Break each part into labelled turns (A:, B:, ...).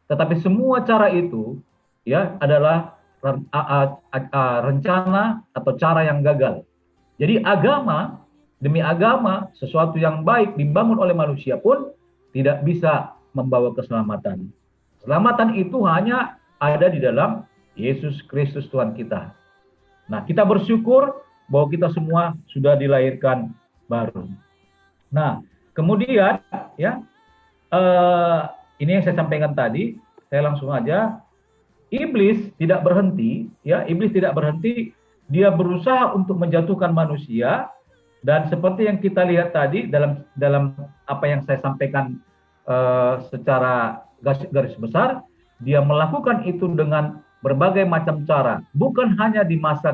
A: Tetapi semua cara itu ya adalah rencana atau cara yang gagal. Jadi agama demi agama, sesuatu yang baik dibangun oleh manusia pun tidak bisa membawa keselamatan. Keselamatan itu hanya ada di dalam Yesus Kristus Tuhan kita. Nah, kita bersyukur bahwa kita semua sudah dilahirkan baru. Nah, kemudian ya ini yang saya sampaikan tadi, saya langsung aja. Iblis tidak berhenti, ya, iblis tidak berhenti, dia berusaha untuk menjatuhkan manusia, dan seperti yang kita lihat tadi dalam dalam apa yang saya sampaikan secara garis besar, dia melakukan itu dengan berbagai macam cara, bukan hanya di masa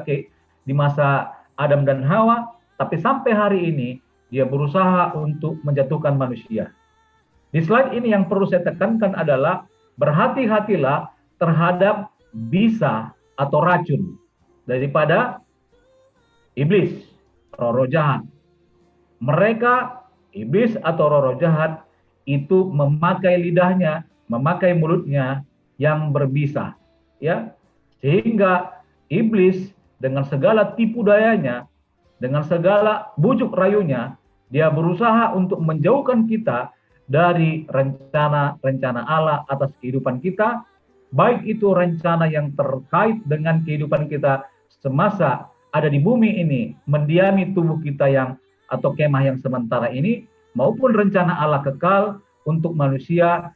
A: Adam dan Hawa, tapi sampai hari ini dia berusaha untuk menjatuhkan manusia. Di slide ini yang perlu saya tekankan adalah berhati-hatilah terhadap bisa atau racun daripada iblis, roh-roh jahat. Mereka, iblis atau roh-roh jahat, itu memakai lidahnya, memakai mulutnya yang berbisa, ya, sehingga iblis dengan segala tipu dayanya, dengan segala bujuk rayunya, dia berusaha untuk menjauhkan kita dari rencana Allah atas kehidupan kita, baik itu rencana yang terkait dengan kehidupan kita semasa ada di bumi ini, mendiami tubuh kita yang atau kemah yang sementara ini, maupun rencana Allah kekal untuk manusia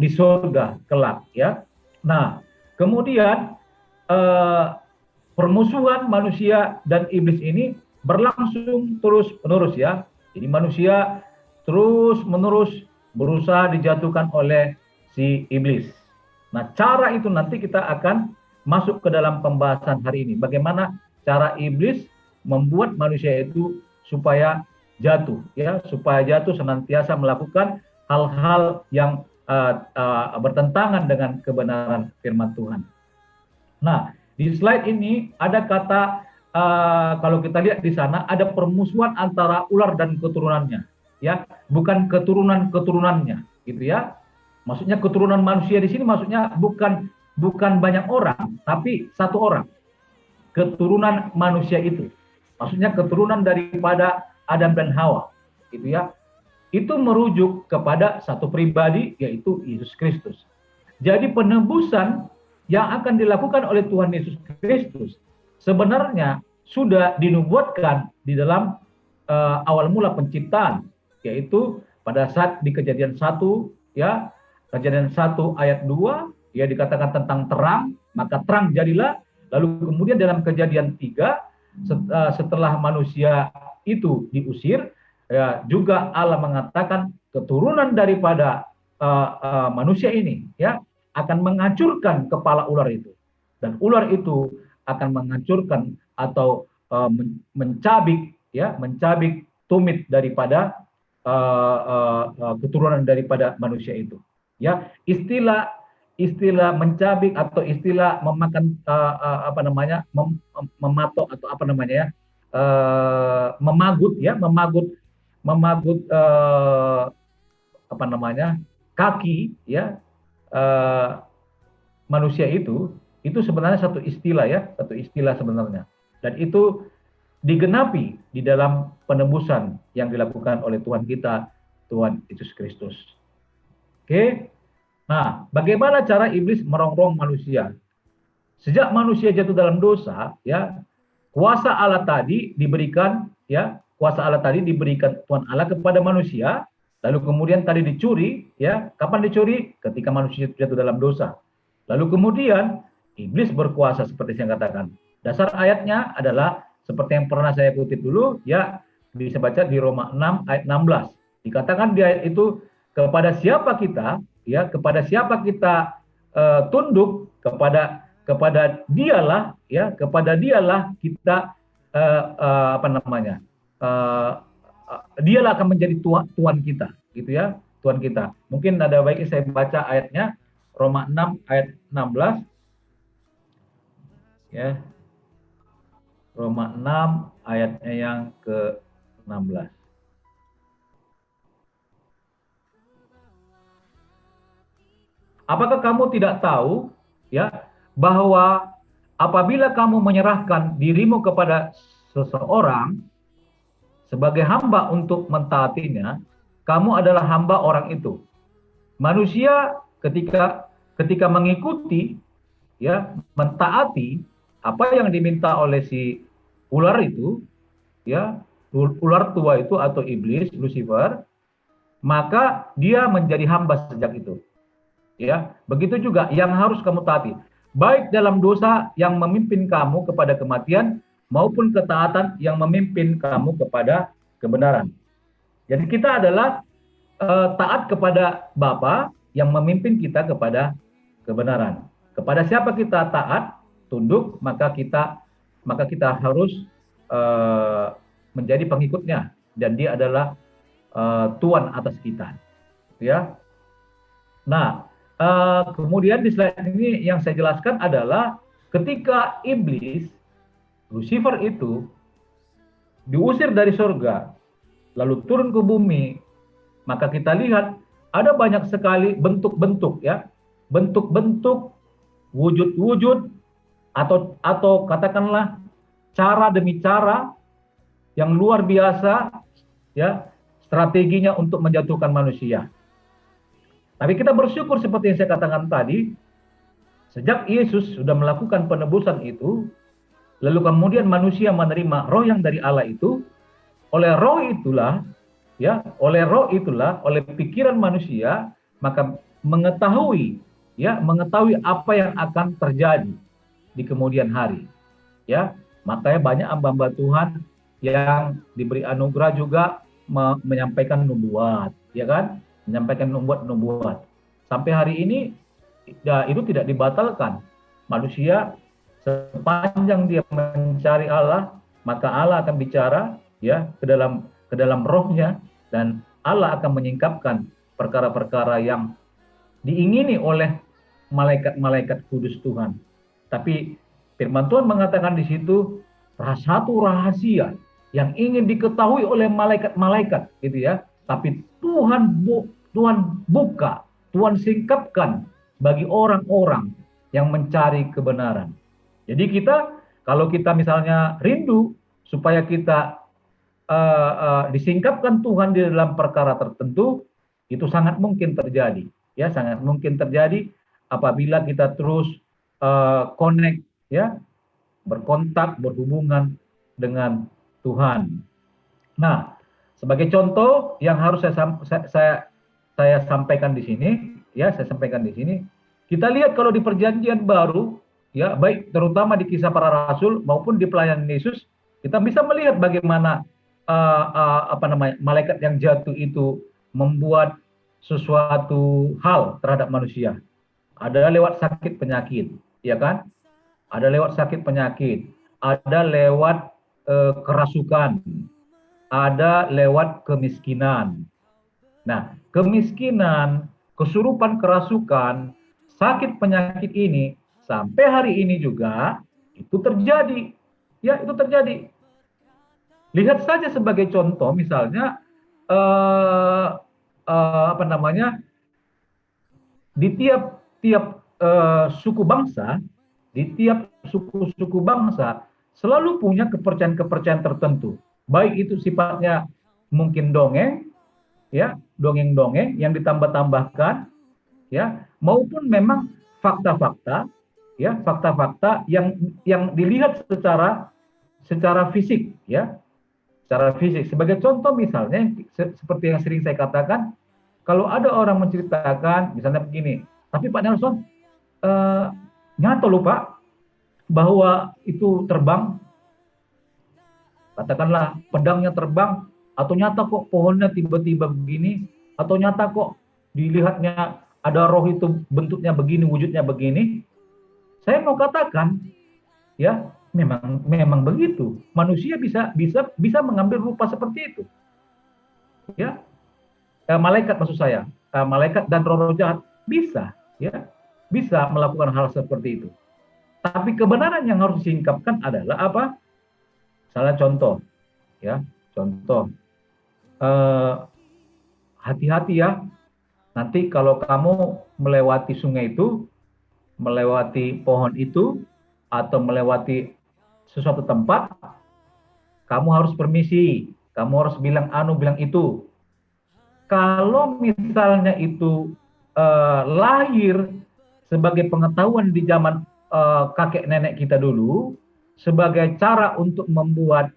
A: di surga kelak, ya. Nah, kemudian permusuhan manusia dan iblis ini berlangsung terus menerus, ya. Jadi manusia terus menerus berusaha dijatuhkan oleh si iblis. Nah, cara itu nanti kita akan masuk ke dalam pembahasan hari ini. Bagaimana cara iblis membuat manusia itu supaya jatuh, ya, supaya jatuh senantiasa melakukan hal-hal yang bertentangan dengan kebenaran firman Tuhan. Nah, di slide ini ada kata kalau kita lihat di sana ada permusuhan antara ular dan keturunannya, ya, bukan keturunan-keturunannya, gitu ya. Maksudnya keturunan manusia di sini maksudnya bukan banyak orang, tapi satu orang. Keturunan manusia itu. Maksudnya keturunan daripada Adam dan Hawa, gitu ya. Itu merujuk kepada satu pribadi, yaitu Yesus Kristus. Jadi penebusan yang akan dilakukan oleh Tuhan Yesus Kristus sebenarnya sudah dinubuatkan di dalam awal mula penciptaan, yaitu pada saat di Kejadian 1, ya, Kejadian 1 ayat 2, ya, dikatakan tentang terang, maka terang jadilah. Lalu kemudian dalam Kejadian 3, setelah manusia itu diusir, ya, juga Allah mengatakan keturunan daripada manusia ini, ya, akan menghancurkan kepala ular itu, dan ular itu akan menghancurkan atau mencabik, ya, mencabik tumit daripada keturunan daripada manusia itu, ya. Istilah mencabik atau istilah memakan mematok atau memagut, ya, memagut kaki, ya, manusia itu sebenarnya satu istilah, ya, satu istilah sebenarnya, dan itu digenapi di dalam penebusan yang dilakukan oleh Tuhan kita, Tuhan Yesus Kristus. Oke. Nah, bagaimana cara iblis merongrong manusia? Sejak manusia jatuh dalam dosa, ya, kuasa Allah tadi diberikan, ya, kuasa Allah tadi diberikan Tuhan Allah kepada manusia. Lalu kemudian tadi dicuri, ya. Kapan dicuri? Ketika manusia jatuh dalam dosa. Lalu kemudian iblis berkuasa seperti saya katakan. Dasar ayatnya adalah seperti yang pernah saya kutip dulu, ya, bisa baca di Roma 6 ayat 16. Dikatakan di ayat itu, kepada siapa kita, ya, kepada siapa kita tunduk, kepada dialah, ya, kepada dialah kita dialah akan menjadi Tuhan kita, gitu ya, Tuhan kita. Mungkin ada baiknya saya baca ayatnya, Roma 6 ayat 16, ya, Roma 6 ayatnya yang ke-16. Apakah kamu tidak tahu ya bahwa apabila kamu menyerahkan dirimu kepada seseorang sebagai hamba untuk mentaatinya, kamu adalah hamba orang itu. Manusia ketika mengikuti ya mentaati apa yang diminta oleh si ular itu ya ular tua itu atau iblis Lucifer, maka dia menjadi hamba sejak itu. Ya, begitu juga yang harus kamu taati, baik dalam dosa yang memimpin kamu kepada kematian maupun ketaatan yang memimpin kamu kepada kebenaran. Jadi kita adalah taat kepada Bapa yang memimpin kita kepada kebenaran. Kepada siapa kita taat, tunduk, maka kita harus menjadi pengikutnya dan dia adalah tuan atas kita. Ya. Nah, kemudian di slide ini yang saya jelaskan adalah ketika iblis, Lucifer itu diusir dari surga, lalu turun ke bumi, maka kita lihat ada banyak sekali bentuk-bentuk ya, bentuk-bentuk, wujud-wujud atau katakanlah cara demi cara yang luar biasa ya, strateginya untuk menjatuhkan manusia. Tapi kita bersyukur seperti yang saya katakan tadi, sejak Yesus sudah melakukan penebusan itu, lalu kemudian manusia menerima roh yang dari Allah itu, oleh roh itulah, oleh pikiran manusia, maka mengetahui apa yang akan terjadi di kemudian hari. Ya, makanya banyak hamba-hamba Tuhan yang diberi anugerah juga menyampaikan nubuat, ya kan? Menyampaikan nubuat. Sampai hari ini ya, itu tidak dibatalkan. Manusia sepanjang dia mencari Allah, maka Allah akan bicara ya ke dalam rohnya dan Allah akan menyingkapkan perkara-perkara yang diingini oleh malaikat-malaikat kudus Tuhan. Tapi firman Tuhan mengatakan di situ satu rahasia yang ingin diketahui oleh malaikat-malaikat gitu ya. Tapi Tuhan buka, Tuhan singkapkan bagi orang-orang yang mencari kebenaran. Jadi kalau kita misalnya rindu supaya kita disingkapkan Tuhan di dalam perkara tertentu, itu sangat mungkin terjadi. Ya, sangat mungkin terjadi apabila kita terus connect, ya, berkontak, berhubungan dengan Tuhan. Nah, sebagai contoh yang harus saya sampaikan di sini, kita lihat kalau di Perjanjian Baru, ya, baik terutama di Kisah Para Rasul maupun di Pelayanan Yesus, kita bisa melihat bagaimana malaikat yang jatuh itu membuat sesuatu hal terhadap manusia. Ada lewat sakit penyakit, ya kan? Ada lewat sakit penyakit, ada lewat kerasukan, ada lewat kemiskinan. Nah, kemiskinan, kesurupan, kerasukan, sakit penyakit ini sampai hari ini juga itu terjadi. Ya, itu terjadi. Lihat saja sebagai contoh misalnya di tiap suku bangsa, selalu punya kepercayaan tertentu. Baik itu sifatnya mungkin dongeng, ya, dongeng-dongeng yang ditambah-tambahkan, ya, maupun memang fakta-fakta, ya, fakta-fakta yang dilihat secara fisik, ya, secara fisik. Sebagai contoh misalnya, seperti yang sering saya katakan, kalau ada orang menceritakan, misalnya begini, tapi Pak Nelson, nyata loh Pak, bahwa itu terbang, katakanlah pedangnya terbang, atau nyata kok pohonnya tiba-tiba begini, atau nyata kok dilihatnya ada roh itu bentuknya begini, wujudnya begini. Saya mau katakan, ya, memang begitu. Manusia bisa mengambil rupa seperti itu. Ya, malaikat maksud saya, malaikat dan roh jahat bisa, ya, bisa melakukan hal seperti itu. Tapi kebenaran yang harus disingkapkan adalah apa? Salah contoh, ya, contoh. Hati-hati ya, Nanti kalau kamu melewati sungai itu, melewati pohon itu, atau melewati sesuatu tempat, kamu harus permisi, kamu harus bilang anu, bilang itu. Kalau misalnya itu lahir sebagai pengetahuan di zaman kakek nenek kita dulu, sebagai cara untuk membuat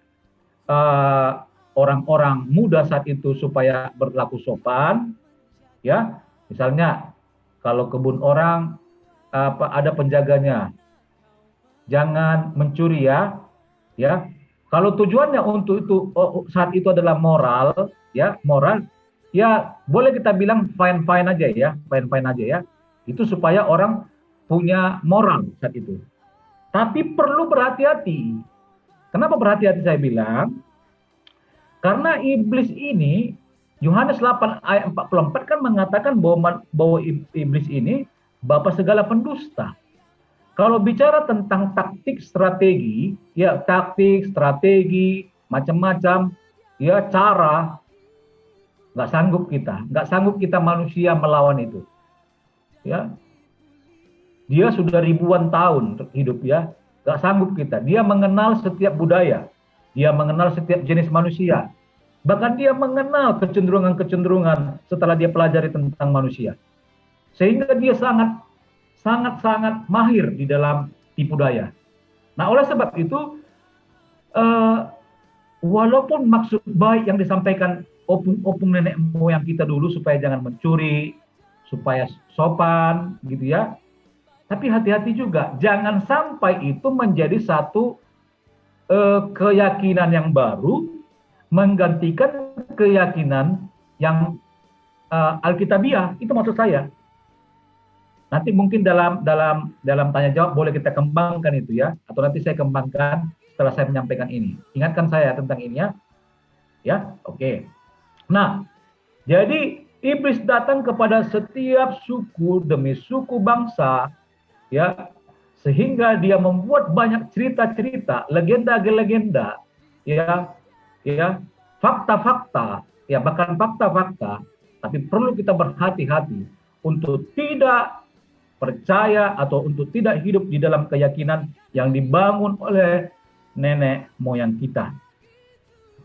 A: eh, orang-orang muda saat itu supaya berlaku sopan, ya, misalnya kalau kebun orang ada penjaganya, jangan mencuri ya, ya. Kalau tujuannya untuk itu saat itu adalah moral, ya, moral, ya boleh kita bilang fine fine aja ya, fine fine aja ya. Itu supaya orang punya moral saat itu. Tapi perlu berhati-hati. Kenapa berhati-hati saya bilang? Karena iblis ini, Yohanes 8 ayat 44 kan mengatakan bahwa iblis ini bapak segala pendusta. Kalau bicara tentang taktik strategi, ya taktik, strategi, macam-macam, ya cara, nggak sanggup kita manusia melawan itu. Ya, dia sudah ribuan tahun hidup ya, nggak sanggup kita. Dia mengenal setiap budaya, dia mengenal setiap jenis manusia, bahkan dia mengenal kecenderungan-kecenderungan setelah dia pelajari tentang manusia, sehingga dia sangat mahir di dalam tipu daya. Nah, oleh sebab itu, eh, walaupun maksud baik yang disampaikan opung-opung nenek moyang kita dulu supaya jangan mencuri, supaya sopan, gitu ya. Tapi hati-hati juga, jangan sampai itu menjadi satu keyakinan yang baru menggantikan keyakinan yang alkitabiah. Itu maksud saya. Nanti mungkin dalam tanya jawab boleh kita kembangkan itu ya, atau nanti saya kembangkan setelah saya menyampaikan ini. Ingatkan saya tentang ini ya. Ya, oke. Nah, jadi iblis datang kepada setiap suku demi suku bangsa, ya, sehingga dia membuat banyak cerita-cerita, legenda-legenda, ya, ya, fakta-fakta, ya, bahkan fakta-fakta. Tapi perlu kita berhati-hati untuk tidak percaya atau untuk tidak hidup di dalam keyakinan yang dibangun oleh nenek moyang kita.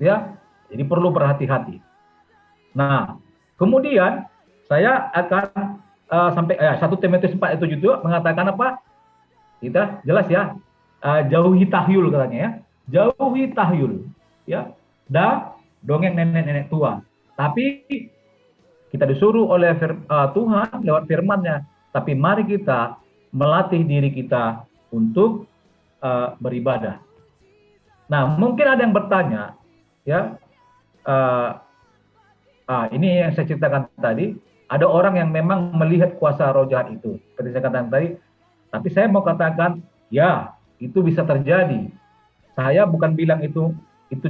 A: Ya, jadi perlu berhati-hati. Nah, kemudian saya akan sampai 1 Timotius 4 itu juga mengatakan apa? Kita jelas ya, jauhi tahyul katanya ya, jauhi tahyul, ya, dan dongeng nenek-nenek tua. Tapi kita disuruh oleh Tuhan lewat firman-Nya, tapi mari kita melatih diri kita untuk beribadah. Nah, mungkin ada yang bertanya, ya, ini yang saya ceritakan tadi, ada orang yang memang melihat kuasa roh jahat itu, seperti saya katakan tadi, tapi saya mau katakan, ya, itu bisa terjadi. Saya bukan bilang itu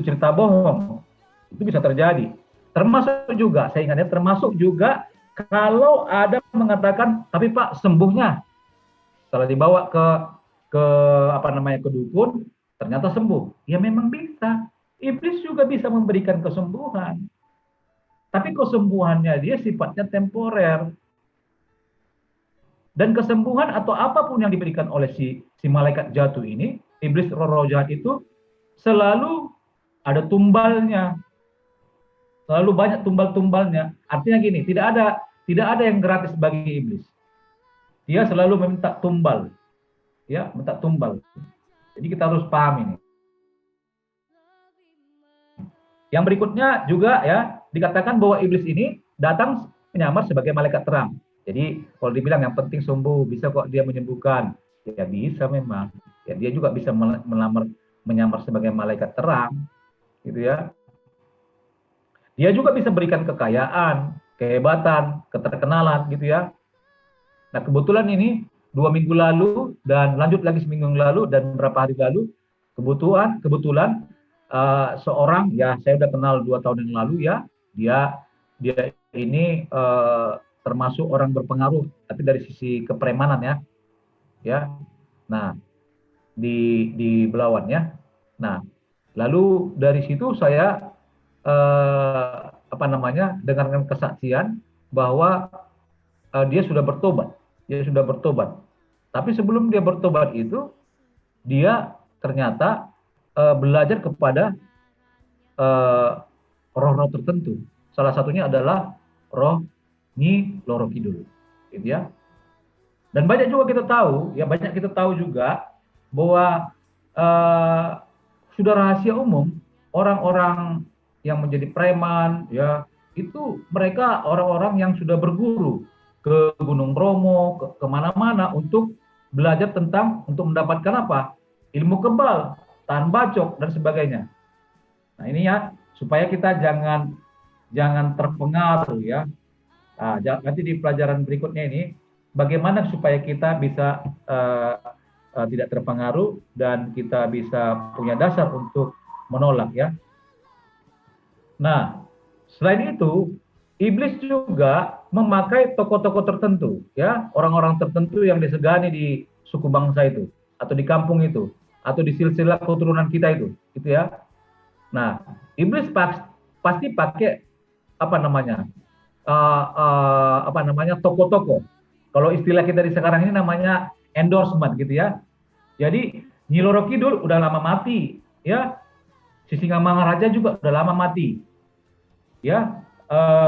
A: cerita bohong, itu bisa terjadi. Termasuk juga, saya ingatnya, termasuk juga kalau ada mengatakan, tapi Pak sembuhnya, setelah dibawa ke ke dukun, ternyata sembuh. Ya memang bisa. Iblis juga bisa memberikan kesembuhan. Tapi kesembuhannya dia sifatnya temporer. Dan kesembuhan atau apapun yang diberikan oleh si malaikat jatuh ini, iblis roh jahat itu selalu ada tumbalnya. Selalu banyak tumbal-tumbalnya. Artinya gini, tidak ada yang gratis bagi iblis. Dia selalu meminta tumbal. Ya, minta tumbal. Jadi kita harus paham ini. Yang berikutnya juga ya, dikatakan bahwa iblis ini datang menyamar sebagai malaikat terang. Jadi kalau dibilang yang penting sembuh, bisa kok dia menyembuhkan. Ya bisa memang. Ya dia juga bisa menyamar sebagai malaikat terang, gitu ya. Dia juga bisa berikan kekayaan, kehebatan, keterkenalan, gitu ya. Nah kebetulan ini 2 minggu lalu dan lanjut lagi seminggu lalu dan beberapa hari lalu, kebetulan seorang, ya saya udah kenal 2 tahun yang lalu ya, dia ini termasuk orang berpengaruh, tapi dari sisi kepremanan ya. Nah di Belawan ya. Nah lalu dari situ saya dengarkan kesaksian bahwa dia sudah bertobat. Dia sudah bertobat. Tapi sebelum dia bertobat itu, dia ternyata belajar kepada roh-roh tertentu. Salah satunya adalah roh Nyi Loro Kidul, gitu ya. Dan banyak juga kita tahu, ya banyak kita tahu juga bahwa sudah rahasia umum orang-orang yang menjadi preman, ya itu mereka orang-orang yang sudah berguru ke Gunung Bromo, ke kemana-mana untuk belajar tentang untuk mendapatkan apa? Ilmu kebal, tahan bacok dan sebagainya. Nah ini ya supaya kita jangan terpengaruh ya. Nah, nanti di pelajaran berikutnya ini bagaimana supaya kita bisa tidak terpengaruh dan kita bisa punya dasar untuk menolak ya. Nah, selain itu iblis juga memakai tokoh-tokoh tertentu ya, orang-orang tertentu yang disegani di suku bangsa itu atau di kampung itu atau di silsilah keturunan kita itu, gitu ya. Nah, iblis pasti pakai apa namanya? Tokoh-tokoh. Kalau istilah kita di sekarang ini namanya endorsement gitu ya. Jadi Nyi Loro Kidul udah lama mati, ya. Sisingamangaraja juga udah lama mati, ya.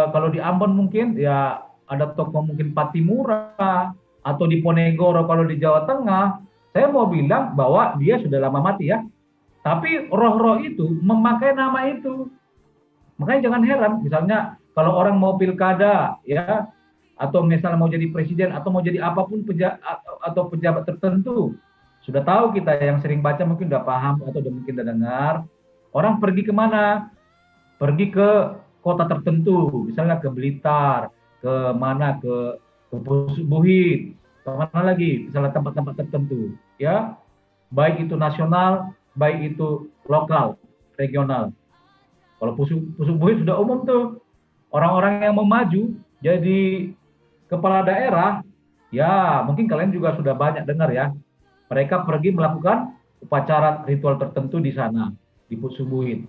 A: Kalau di Ambon mungkin ya ada tokoh mungkin Patimura atau di Ponegoro kalau di Jawa Tengah. Saya mau bilang bahwa dia sudah lama mati ya. Tapi roh-roh itu memakai nama itu. Makanya jangan heran, misalnya kalau orang mau pilkada, ya, atau misalnya mau jadi presiden atau mau jadi apapun atau pejabat tertentu, sudah tahu kita yang sering baca mungkin udah paham atau udah mungkin udah dengar, orang pergi kemana? Pergi ke kota tertentu, misalnya ke Blitar, ke mana, ke Pusubuhit, ke mana lagi, misalnya tempat-tempat tertentu, ya, baik itu nasional, baik itu lokal, regional. Kalau Pusubuhit sudah umum tuh, orang-orang yang mau maju jadi kepala daerah, ya mungkin kalian juga sudah banyak dengar ya, mereka pergi melakukan upacara ritual tertentu di sana, di Pusubuhit.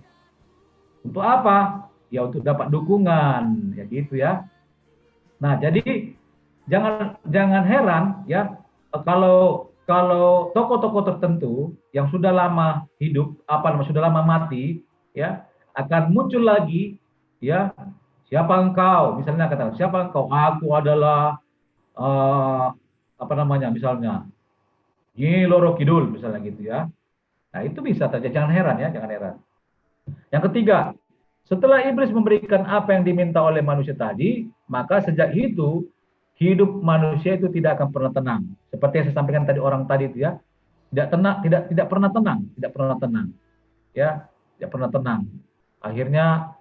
A: Untuk apa? Ya untuk dapat dukungan, ya gitu ya. Nah, jadi jangan heran ya kalau tokoh-tokoh tertentu yang sudah lama hidup, sudah lama mati, ya akan muncul lagi, ya siapa engkau, misalnya kata siapa engkau, aku adalah misalnya Nyi Loro Kidul, misalnya gitu ya. Nah itu bisa saja, jangan heran ya, jangan heran. Yang ketiga, setelah iblis memberikan apa yang diminta oleh manusia tadi, maka sejak itu hidup manusia itu tidak akan pernah tenang. Seperti yang saya sampaikan tadi orang tadi itu ya, tidak pernah tenang, ya, tidak pernah tenang. Akhirnya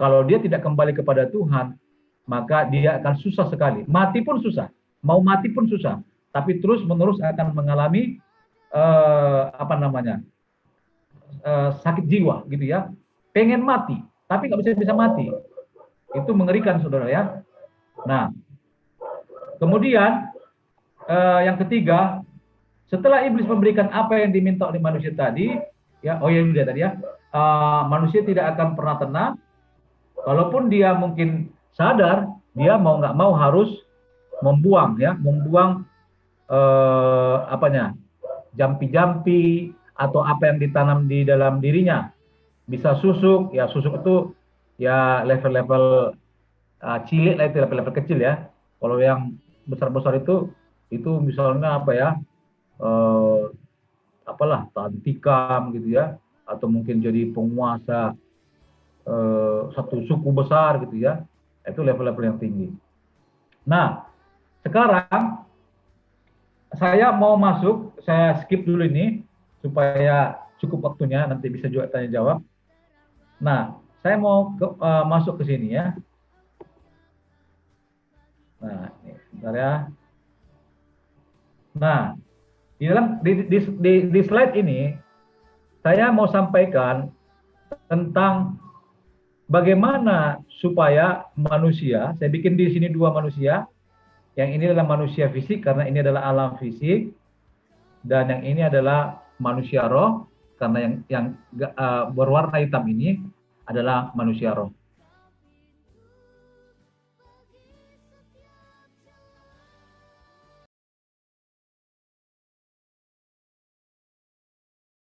A: kalau dia tidak kembali kepada Tuhan, maka dia akan susah sekali. Mati pun susah, mau mati pun susah, tapi terus menerus akan mengalami sakit jiwa gitu ya. Pengen mati, tapi nggak bisa mati. Itu mengerikan, saudara ya. Nah, kemudian yang ketiga, setelah iblis memberikan apa yang diminta oleh manusia tadi, ya, tadi ya, manusia tidak akan pernah tenang. Kalaupun dia mungkin sadar, dia mau nggak mau harus membuang jampi-jampi atau apa yang ditanam di dalam dirinya. Bisa susuk, ya susuk itu ya level-level cilik lah, itu level-level kecil ya. Kalau yang besar-besar itu misalnya tantikam gitu ya, atau mungkin jadi penguasa satu suku besar gitu ya, itu level-level yang tinggi. Nah, sekarang saya mau saya skip dulu ini supaya cukup waktunya, nanti bisa juga tanya jawab. Nah, saya mau masuk ke sini ya. Nah, ini sebentar ya. Nah, di slide ini saya mau sampaikan tentang bagaimana supaya manusia, saya bikin di sini dua manusia, yang ini adalah manusia fisik karena ini adalah alam fisik, dan yang ini adalah manusia roh karena yang berwarna hitam ini adalah manusia roh.